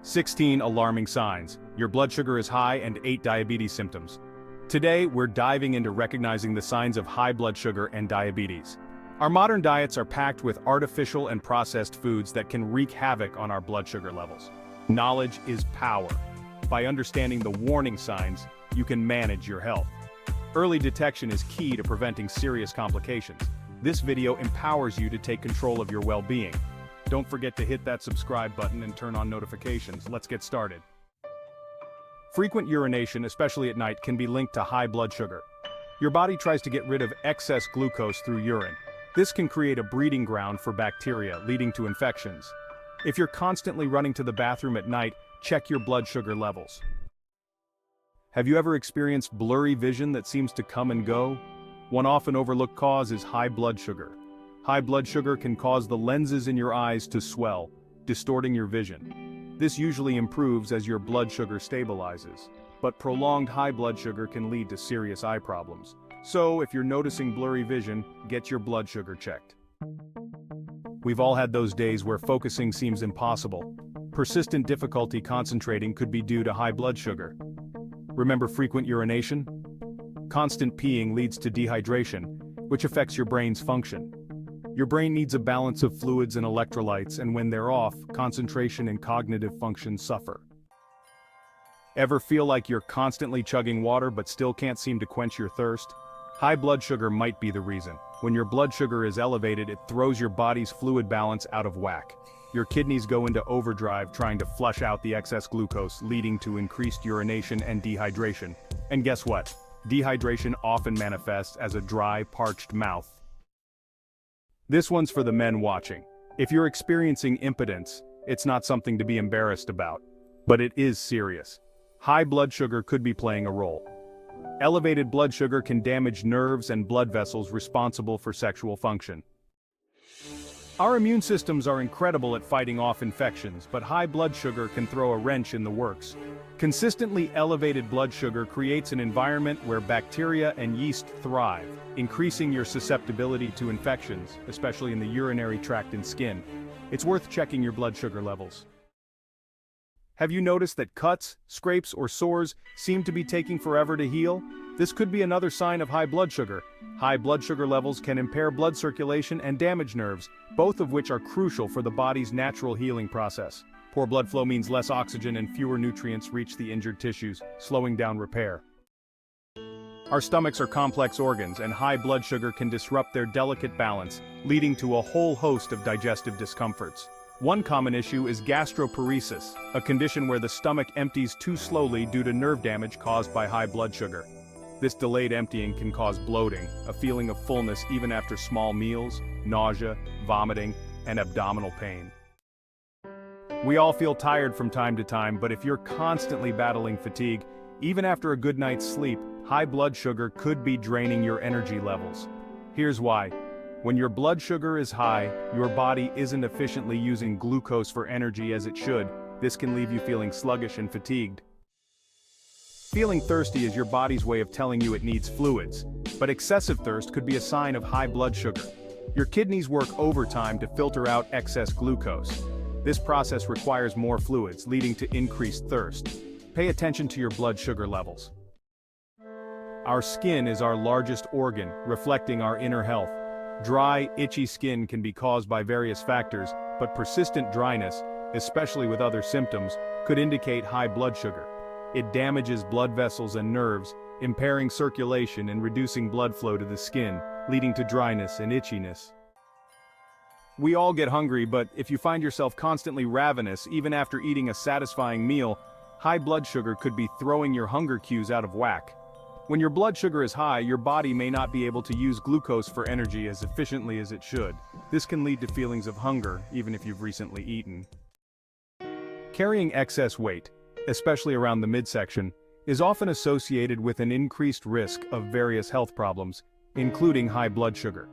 16 alarming signs. Your blood sugar is high and 8 diabetes symptoms. Today, we're diving into recognizing the signs of high blood sugar and diabetes. Our modern diets are packed with artificial and processed foods that can wreak havoc on our blood sugar levels. Knowledge is power. By understanding the warning signs, you can manage your health. Early detection is key to preventing serious complications. This video empowers you to take control of your well-being. Don't forget to hit that subscribe button and turn on notifications. Let's get started. Frequent urination, especially at night, can be linked to high blood sugar. Your body tries to get rid of excess glucose through urine. This can create a breeding ground for bacteria, leading to infections. If you're constantly running to the bathroom at night, check your blood sugar levels. Have you ever experienced blurry vision that seems to come and go? One often overlooked cause is high blood sugar. High blood sugar can cause the lenses in your eyes to swell, distorting your vision. This usually improves as your blood sugar stabilizes, but prolonged high blood sugar can lead to serious eye problems. So, if you're noticing blurry vision, get your blood sugar checked. We've all had those days where focusing seems impossible. Persistent difficulty concentrating could be due to high blood sugar. Remember frequent urination? Constant peeing leads to dehydration, which affects your brain's function. Your brain needs a balance of fluids and electrolytes, and when they're off, concentration and cognitive function suffer. Ever feel like you're constantly chugging water but still can't seem to quench your thirst? High blood sugar might be the reason. When your blood sugar is elevated, it throws your body's fluid balance out of whack. Your kidneys go into overdrive trying to flush out the excess glucose, leading to increased urination and dehydration. And guess what? Dehydration often manifests as a dry, parched mouth. This one's for the men watching. If you're experiencing impotence, it's not something to be embarrassed about. But it is serious. High blood sugar could be playing a role. Elevated blood sugar can damage nerves and blood vessels responsible for sexual function. Our immune systems are incredible at fighting off infections, but high blood sugar can throw a wrench in the works. Consistently elevated blood sugar creates an environment where bacteria and yeast thrive, increasing your susceptibility to infections, especially in the urinary tract and skin. It's worth checking your blood sugar levels. Have you noticed that cuts, scrapes, or sores seem to be taking forever to heal? This could be another sign of high blood sugar. High blood sugar levels can impair blood circulation and damage nerves, both of which are crucial for the body's natural healing process. Poor blood flow means less oxygen and fewer nutrients reach the injured tissues, slowing down repair. Our stomachs are complex organs, and high blood sugar can disrupt their delicate balance, leading to a whole host of digestive discomforts. One common issue is gastroparesis, a condition where the stomach empties too slowly due to nerve damage caused by high blood sugar. This delayed emptying can cause bloating, a feeling of fullness even after small meals, nausea, vomiting, and abdominal pain. We all feel tired from time to time, but if you're constantly battling fatigue, even after a good night's sleep, high blood sugar could be draining your energy levels. Here's why. When your blood sugar is high, your body isn't efficiently using glucose for energy as it should. This can leave you feeling sluggish and fatigued. Feeling thirsty is your body's way of telling you it needs fluids, but excessive thirst could be a sign of high blood sugar. Your kidneys work overtime to filter out excess glucose. This process requires more fluids, leading to increased thirst. Pay attention to your blood sugar levels. Our skin is our largest organ, reflecting our inner health. Dry, itchy skin can be caused by various factors, but persistent dryness, especially with other symptoms, could indicate high blood sugar. It damages blood vessels and nerves, impairing circulation and reducing blood flow to the skin, leading to dryness and itchiness. We all get hungry, but if you find yourself constantly ravenous even after eating a satisfying meal, high blood sugar could be throwing your hunger cues out of whack. When your blood sugar is high, your body may not be able to use glucose for energy as efficiently as it should. This can lead to feelings of hunger, even if you've recently eaten. Carrying excess weight, especially around the midsection, is often associated with an increased risk of various health problems, including high blood sugar.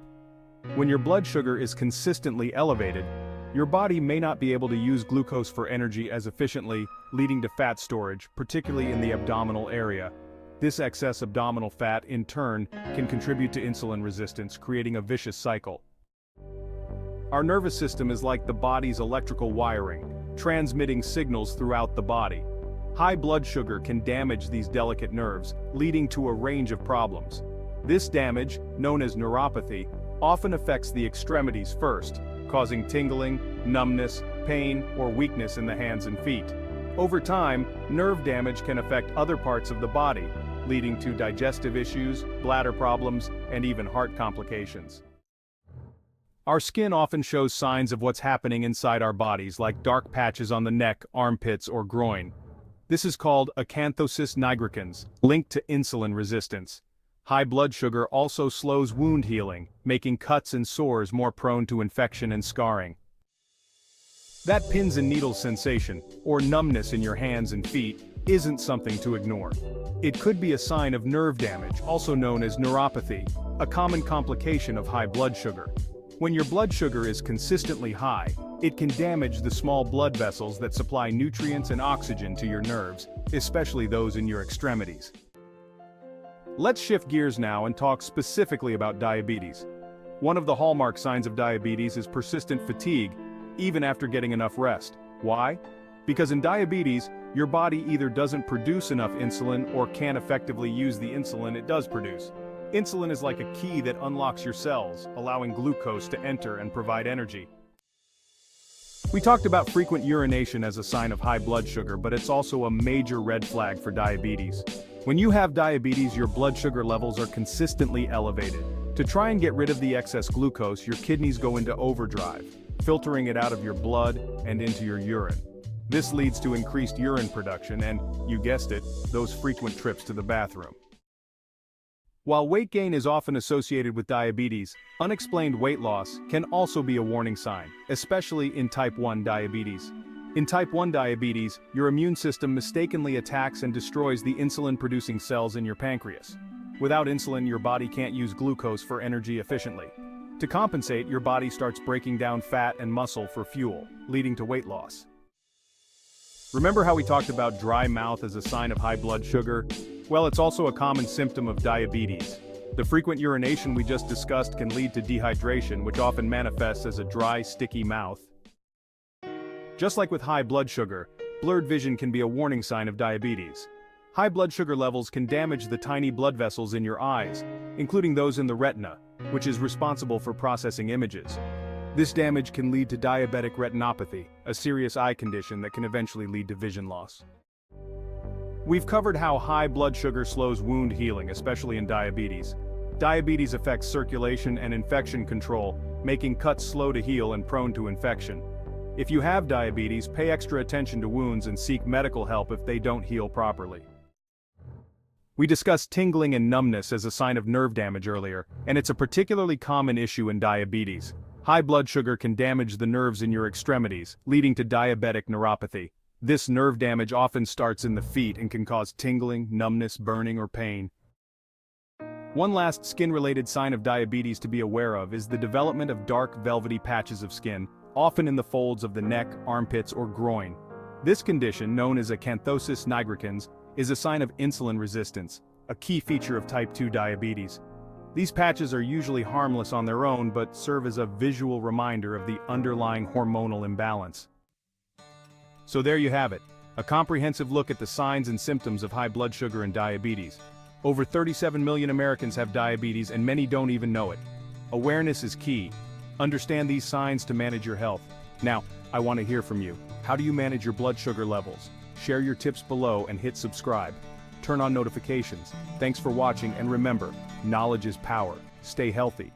When your blood sugar is consistently elevated, your body may not be able to use glucose for energy as efficiently, leading to fat storage, particularly in the abdominal area. This excess abdominal fat, in turn, can contribute to insulin resistance, creating a vicious cycle. Our nervous system is like the body's electrical wiring. transmitting signals throughout the body. High blood sugar can damage these delicate nerves, leading to a range of problems. This damage, known as neuropathy, often affects the extremities first, causing tingling, numbness, pain, or weakness in the hands and feet. Over time, nerve damage can affect other parts of the body, leading to digestive issues, bladder problems, and even heart complications. Our skin often shows signs of what's happening inside our bodies, like dark patches on the neck, armpits, or groin. This is called acanthosis nigricans, linked to insulin resistance. High blood sugar also slows wound healing, making cuts and sores more prone to infection and scarring. That pins and needles sensation, or numbness in your hands and feet, isn't something to ignore. It could be a sign of nerve damage, also known as neuropathy, a common complication of high blood sugar. When your blood sugar is consistently high, it can damage the small blood vessels that supply nutrients and oxygen to your nerves, especially those in your extremities. Let's shift gears now and talk specifically about diabetes. One of the hallmark signs of diabetes is persistent fatigue, even after getting enough rest. Why? Because in diabetes, your body either doesn't produce enough insulin or can't effectively use the insulin it does produce. Insulin is like a key that unlocks your cells, allowing glucose to enter and provide energy. We talked about frequent urination as a sign of high blood sugar, but it's also a major red flag for diabetes. When you have diabetes, your blood sugar levels are consistently elevated. To try and get rid of the excess glucose, your kidneys go into overdrive, filtering it out of your blood and into your urine. This leads to increased urine production and, you guessed it, those frequent trips to the bathroom. While weight gain is often associated with diabetes, unexplained weight loss can also be a warning sign, especially in type 1 diabetes. In type 1 diabetes, your immune system mistakenly attacks and destroys the insulin-producing cells in your pancreas. Without insulin, your body can't use glucose for energy efficiently. To compensate, your body starts breaking down fat and muscle for fuel, leading to weight loss. Remember how we talked about dry mouth as a sign of high blood sugar? Well, it's also a common symptom of diabetes. The frequent urination we just discussed can lead to dehydration, which often manifests as a dry, sticky mouth. Just like with high blood sugar, blurred vision can be a warning sign of diabetes. High blood sugar levels can damage the tiny blood vessels in your eyes, including those in the retina, which is responsible for processing images. This damage can lead to diabetic retinopathy, a serious eye condition that can eventually lead to vision loss. We've covered how high blood sugar slows wound healing, especially in diabetes. Diabetes affects circulation and infection control, making cuts slow to heal and prone to infection. If you have diabetes, pay extra attention to wounds and seek medical help if they don't heal properly. We discussed tingling and numbness as a sign of nerve damage earlier, and it's a particularly common issue in diabetes. High blood sugar can damage the nerves in your extremities, leading to diabetic neuropathy. This nerve damage often starts in the feet and can cause tingling, numbness, burning, or pain. One last skin-related sign of diabetes to be aware of is the development of dark, velvety patches of skin, often in the folds of the neck, armpits, or groin. This condition, known as acanthosis nigricans, is a sign of insulin resistance, a key feature of type 2 diabetes. These patches are usually harmless on their own but serve as a visual reminder of the underlying hormonal imbalance. So there you have it, a comprehensive look at the signs and symptoms of high blood sugar and diabetes. Over 37 million Americans have diabetes and many don't even know it. Awareness is key. Understand these signs to manage your health. Now, I want to hear from you. How do you manage your blood sugar levels? Share your tips below and hit subscribe. Turn on notifications. Thanks for watching, and remember, knowledge is power. Stay healthy.